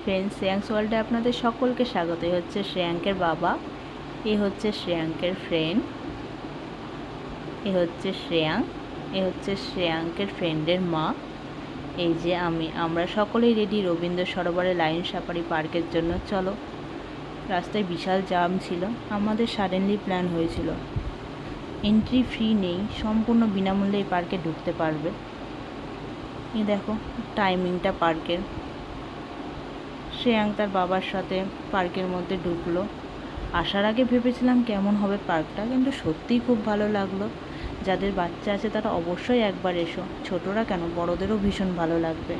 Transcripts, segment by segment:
Friends, Shreyans ওয়ার্ল্ডে আপনাদের সকলকে স্বাগত। এ হচ্ছে শ্রেয়াঙ্কের বাবা, এ হচ্ছে শ্রেয়াঙ্কের ফ্রেন্ড, এ হচ্ছে শ্রেয়াঙ্ক, এ হচ্ছে শ্রেয়াঙ্কের ফ্রেন্ডের মা। এই যে আমরা সকলেই রেডি রবীন্দ্র সরোবরে লায়ন সাফারি পার্কের জন্য। চলো। রাস্তায় বিশাল জাম ছিল। আমাদের সাডেনলি প্ল্যান হয়েছিল, এন্ট্রি ফ্রি নেই, সম্পূর্ণ বিনামূল্যে এই পার্কে ঢুকতে পারবে। এই দেখো টাইমিংটা পার্কের। শ্রেয়াঙ্ক তার বাবার সাথে পার্কের মধ্যে ঢুকলো। আসার আগে ভেবেছিলাম কেমন হবে পার্কটা, কিন্তু সত্যিই খুব ভালো লাগলো। যাদের বাচ্চা আছে তারা অবশ্যই একবার এসো, ছোটরা কেন বড়দেরও ভীষণ ভালো লাগবে।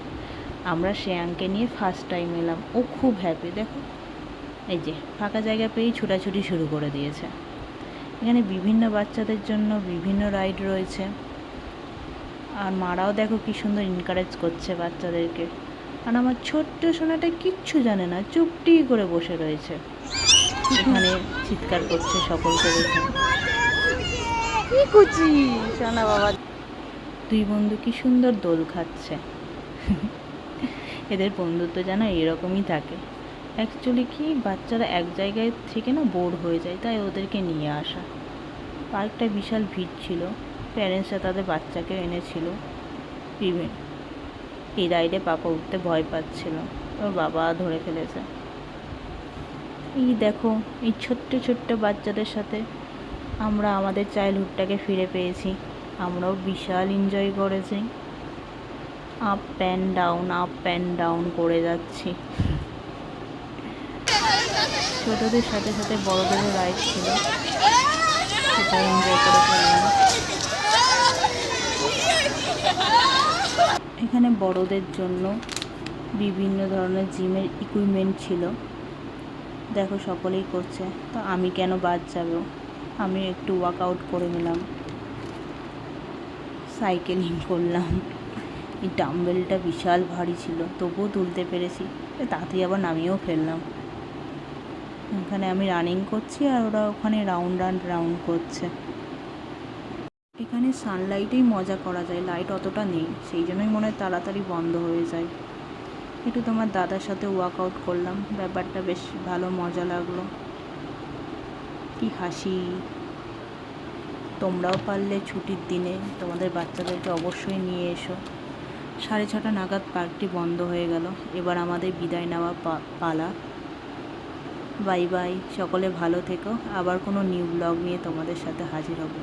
আমরা শ্রেয়াঙ্ককে নিয়ে ফার্স্ট টাইম এলাম, ও খুব হ্যাপি। দেখো এই যে ফাঁকা জায়গা পেয়েই ছোটাছুটি শুরু করে দিয়েছে। এখানে বিভিন্ন বাচ্চাদের জন্য বিভিন্ন রাইড রয়েছে, আর মারাও দেখো কি সুন্দর এনকারেজ করছে বাচ্চাদেরকে। আর আমার ছোট্ট সোনাটা কিচ্ছু জানে না, চুপটি করে বসে রয়েছে, এখানে চিৎকার করছে সকলকে দেখে। কি কুচি সোনা বাবা, দুই বন্ধু কি সুন্দর দোল খাচ্ছে। এদের বন্ধুত্ব যেন এরকমই থাকে। অ্যাকচুয়ালি কি বাচ্চারা এক জায়গায় থেকে না বোর হয়ে যায়, তাই ওদেরকে নিয়ে আসা। পার্কটা বিশাল ভিড় ছিল, প্যারেন্টসরা তাদের বাচ্চাকে এনেছিল। এই রাইডে পাপা উঠতে ভয় পাচ্ছিল, ওর বাবা ধরে ফেলেছে। এই দেখো এই ছোট্ট ছোট্ট বাচ্চাদের সাথে আমরা আমাদের চাইল্ডহুডটাকে ফিরে পেয়েছি। আমরাও বিশাল এনজয় করেছি, আপ অ্যান্ড ডাউন করে যাচ্ছি। ছোটদের সাথে সাথে বড়দেরও রাইড ছিল, সেটা এনজয় করে ফেললাম। এখানে বড়দের জন্য বিভিন্ন ধরনের জিমের ইকুইপমেন্ট ছিল, দেখো সকলেই করছে, তো আমি কেন বাদ যাব। আমি একটু ওয়ার্কআউট করে নিলাম, সাইকেলিং করলাম। এই ডাম্বেলটা বিশাল ভারী ছিল, তবুও তুলতে পেরেছি, তাতেই আবার নামিয়েও ফেললাম। এখানে আমি রানিং করছি আর ওরা ওখানে রাউন্ড করছে। এখানে সানলাইটেই মজা করা যায়, লাইট অতটা নেই, সেই জন্যই মনে হয় তাড়াতাড়ি বন্ধ হয়ে যায়। একটু তোমার দাদার সাথে ওয়ার্কআউট করলাম, ব্যাপারটা বেশ ভালো মজা লাগলো। কি হাসি। তোমরাও পারলে ছুটির দিনে তোমাদের বাচ্চাদেরকে অবশ্যই নিয়ে এসো। 6:30 নাগাদ পার্কটি বন্ধ হয়ে গেল। এবার আমাদের বিদায় নেওয়া পালা। বাই বাই, সকলে ভালো থেকো। আবার কোনো নিউ ব্লগ নিয়ে তোমাদের সাথে হাজির হব।